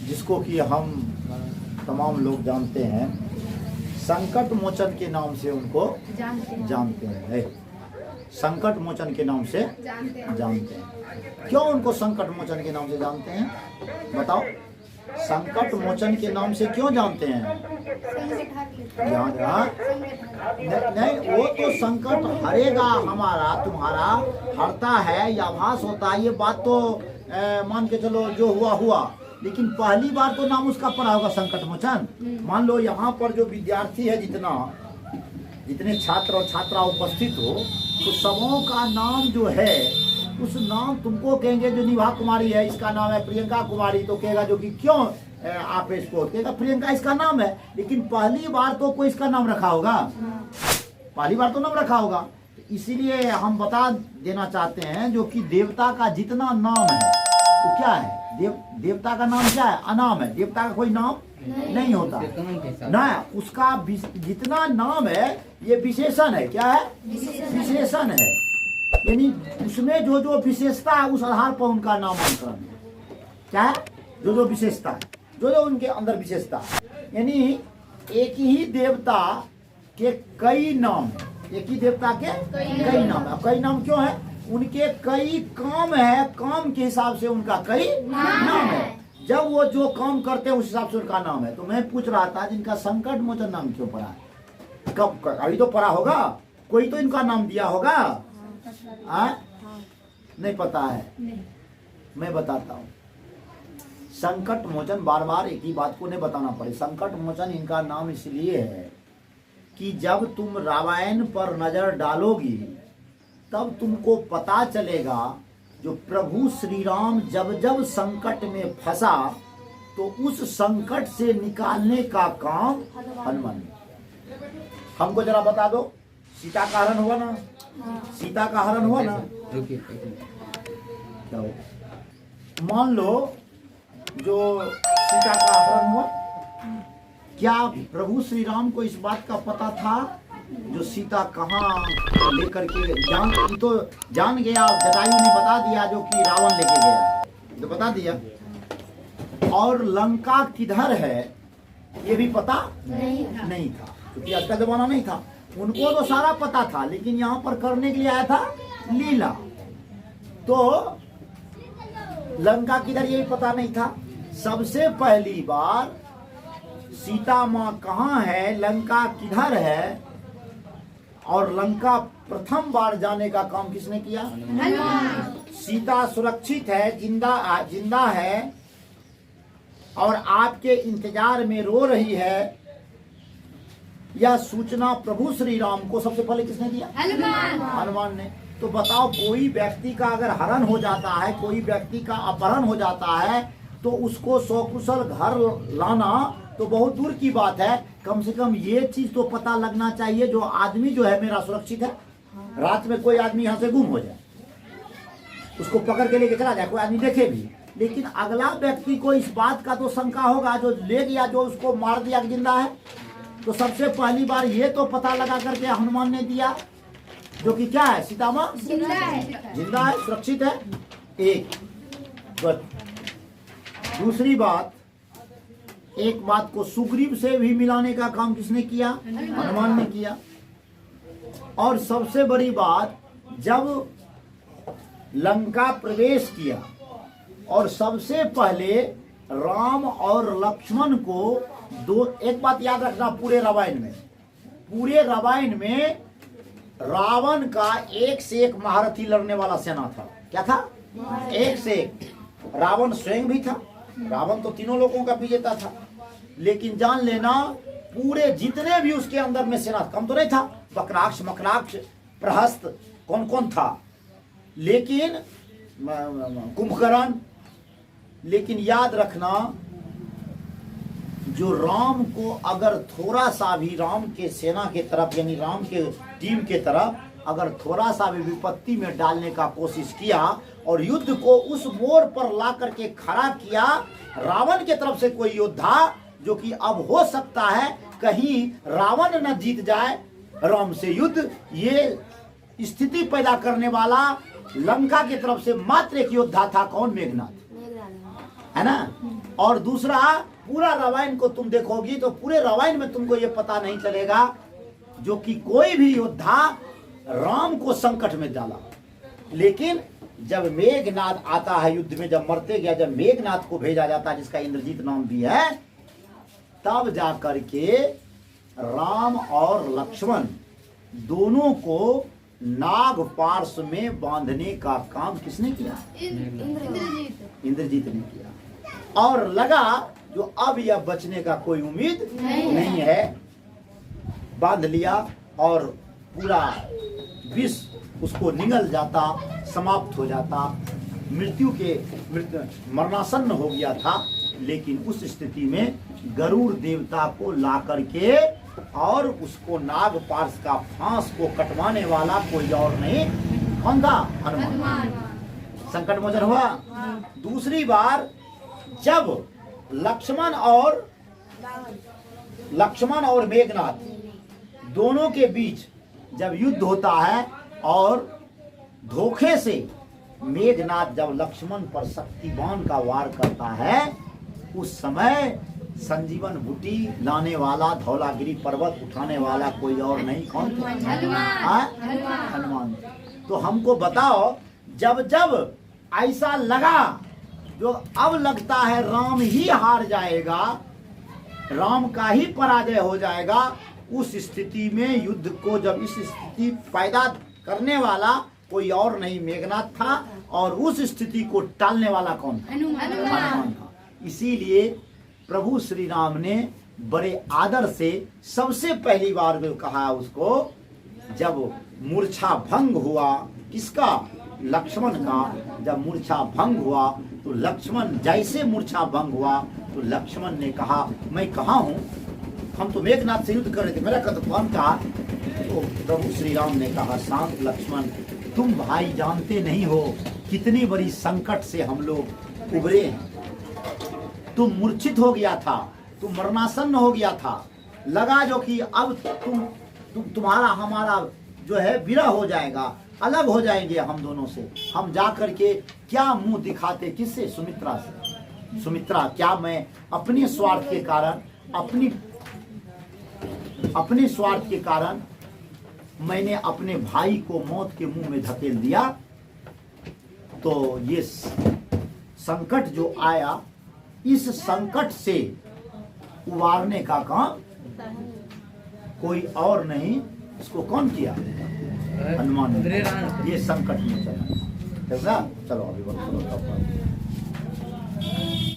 जिसको कि हम तमाम लोग जानते हैं, संकट मोचन के नाम से उनको जानते हैं। संकट मोचन के नाम से जानते हैं। क्यों उनको संकट मोचन के नाम से जानते हैं, बताओ? संकट मोचन के नाम से क्यों जानते हैं? नहीं, वो तो संकट हरेगा हमारा तुम्हारा हरता है या आभास होता है, ये बात तो मान के चलो जो हुआ हुआ, लेकिन पहली बार तो नाम उसका पड़ा होगा संकट मोचन। मान लो यहाँ पर जो विद्यार्थी है, जितने छात्र और छात्रा उपस्थित हो, तो सबों का नाम जो है, उस नाम तुमको कहेंगे जो निभा कुमारी है, इसका नाम है प्रियंका कुमारी, तो कहेगा जो कि क्यों आप इसको कहेगा प्रियंका इसका नाम है, लेकिन पहली बार तो कोई इसका नाम रखा होगा, पहली बार तो नाम रखा होगा। इसीलिए हम बता देना चाहते हैं जो कि देवता का जितना नाम है वो क्या है, देवता का नाम क्या है? अनाम है। देवता का कोई नाम नहीं होता ना, उसका जितना नाम है ये विशेषण है। क्या है? विशेषण है, यानी उसमें जो जो विशेषता है उस आधार पर उनका नामांकन है। क्या है? जो जो विशेषता है, जो जो उनके अंदर विशेषता है, यानी एक ही देवता के कई नाम है, एक ही देवता के कई नाम है। कई नाम क्यों है? उनके कई काम है, काम के हिसाब से उनका कई नाम है। जब वो जो काम करते हैं उस हिसाब से उनका नाम है। तो मैं पूछ रहा था जिनका संकट मोचन नाम क्यों पड़ा है? कब? अभी तो पड़ा होगा, कोई तो इनका नाम दिया होगा। नहीं पता है? मैं बताता हूँ। संकट मोचन, बार बार एक ही बात को नहीं बताना पड़े। संकट मोचन इनका नाम इसलिए है कि जब तुम रामायण पर नजर डालोगी तब तुमको पता चलेगा जो प्रभु श्री राम जब जब संकट में फंसा तो उस संकट से निकालने का काम हनुमान ने। हमको जरा बता दो, सीता का हरण हुआ ना? सीता का हरण हुआ ना? क्या हो? मान लो जो सीता का हरण हुआ, क्या प्रभु श्री राम को इस बात का पता था जो सीता कहाँ लेकर के तो जान गया, जटायु ने बता दिया जो कि रावण लेके गया, तो बता दिया। और लंका किधर है ये भी पता नहीं था, क्योंकि आज का जमाना नहीं था। उनको तो सारा पता था, लेकिन यहाँ पर करने के लिए आया था लीला। तो लंका किधर ये भी पता नहीं था। सबसे पहली बार सीता माँ कहाँ है, लंका किधर है, और लंका प्रथम बार जाने का काम किसने किया? सीता सुरक्षित है, जिंदा है और आपके इंतजार में रो रही है, यह सूचना प्रभु श्री राम को सबसे पहले किसने दिया? हनुमान ने। तो बताओ, कोई व्यक्ति का अगर हरण हो जाता है, कोई व्यक्ति का अपहरण हो जाता है, तो उसको सकुशल घर लाना तो बहुत दूर की बात है। कम से कम ये चीज तो पता लगना चाहिए जो आदमी जो है मेरा सुरक्षित है। रात में कोई आदमी यहाँ से गुम हो जाए, उसको पकड़ के लेके चला जाए, कोई आदमी देखे भी, लेकिन अगला व्यक्ति को इस बात का तो शंका होगा, जो ले गया, जो उसको मार दिया जिंदा है। तो सबसे पहली बार ये तो पता लगा करके हनुमान ने दिया जो कि क्या है? सीता माँ जिंदा है, सुरक्षित है। एक दूसरी बात, एक बात को सुग्रीव से भी मिलाने का काम किसने किया? हनुमान ने किया। और सबसे बड़ी बात, जब लंका प्रवेश किया और सबसे पहले राम और लक्ष्मण को एक बात याद रखना, पूरे रामायण में रावण का एक से एक महारथी लड़ने वाला सेना था। क्या था? एक से एक। रावण स्वयं भी था, रावण तो तीनों लोगों का विजेता था, लेकिन जान लेना पूरे जितने भी उसके अंदर में सेना, कम तो नहीं था, बकराक्ष, मकराक्ष, प्रहस्त, कौन कौन था, लेकिन कुंभकर्ण। लेकिन याद रखना, जो राम को अगर थोड़ा सा भी राम के सेना के तरफ, यानी राम के टीम के तरफ अगर थोड़ा सा भी विपत्ति में डालने का कोशिश किया और युद्ध को उस मोड़ पर ला करके खड़ा किया रावण के तरफ से कोई योद्धा, जो कि अब हो सकता है कहीं रावण न जीत जाए राम से युद्ध, ये स्थिति पैदा करने वाला लंका की तरफ से मात्र एक योद्धा था। कौन? मेघनाथ, है ना? और दूसरा, पूरा रामायण को तुम देखोगी तो पूरे रामायण में तुमको ये पता नहीं चलेगा जो कि कोई भी योद्धा राम को संकट में डाला। लेकिन जब मेघनाद आता है युद्ध में, जब मरते गया, जब मेघनाद को भेजा जाता है जिसका इंद्रजीत नाम भी है, तब जाकर के राम और लक्ष्मण दोनों को नाग पार्श्व में बांधने का काम किसने किया? इंद्रजीत ने किया। और लगा जो अब यह बचने का कोई उम्मीद नहीं है, बांध लिया और पूरा विष उसको निगल जाता, समाप्त हो जाता, मरणासन्न हो गया था। लेकिन उस स्थिति में गरुड़ देवता को ला करके और उसको नाग पार्श्व का फांस को कटवाने वाला कोई और नहीं, कौन था? हनुमान। संकट मोचन हुआ। दूसरी बार जब लक्ष्मण और मेघनाद दोनों के बीच जब युद्ध होता है और धोखे से मेघनाद जब लक्ष्मण पर शक्तिबाण का वार करता है, उस समय संजीवन बूटी लाने वाला, धौलागिरी पर्वत उठाने वाला कोई और नहीं, कौन? हनुमान। तो हमको बताओ, जब जब ऐसा लगा, जो अब लगता है राम ही हार जाएगा, राम का ही पराजय हो जाएगा, उस स्थिति में युद्ध को जब इस स्थिति पैदा करने वाला कोई और नहीं मेघनाद था, और उस स्थिति को टालने वाला कौन? हनुमान था। इसीलिए प्रभु श्री राम ने बड़े आदर से सबसे पहली बार जो कहा उसको, जब मूर्छा भंग हुआ, किसका? लक्ष्मण का। जब मूर्छा भंग हुआ तो लक्ष्मण, जैसे मूर्छा भंग हुआ तो लक्ष्मण ने कहा, मैं कहाँ हूँ? हम तो मेघनाद से युद्ध कर रहे थे, मेरा कदम कौन था? तो प्रभु श्री राम ने कहा, शांत लक्ष्मण, तुम भाई जानते नहीं हो कितनी बड़ी संकट से हम लोग उबरे हैं। तुम मूर्छित हो गया था, तुम मरणासन्न हो गया था, लगा जो कि अब तुम्हारा हमारा जो है विरह हो जाएगा, अलग हो जाएंगे हम दोनों से। हम जा करके क्या मुंह दिखाते? किससे? सुमित्रा से। सुमित्रा, क्या मैं अपने स्वार्थ के कारण, अपने स्वार्थ के कारण मैंने अपने भाई को मौत के मुंह में धकेल दिया? तो ये संकट जो आया, इस संकट से उबारने का काम कोई और नहीं, इसको कौन किया? हनुमान ने। ये संकट में चला। चलो अभी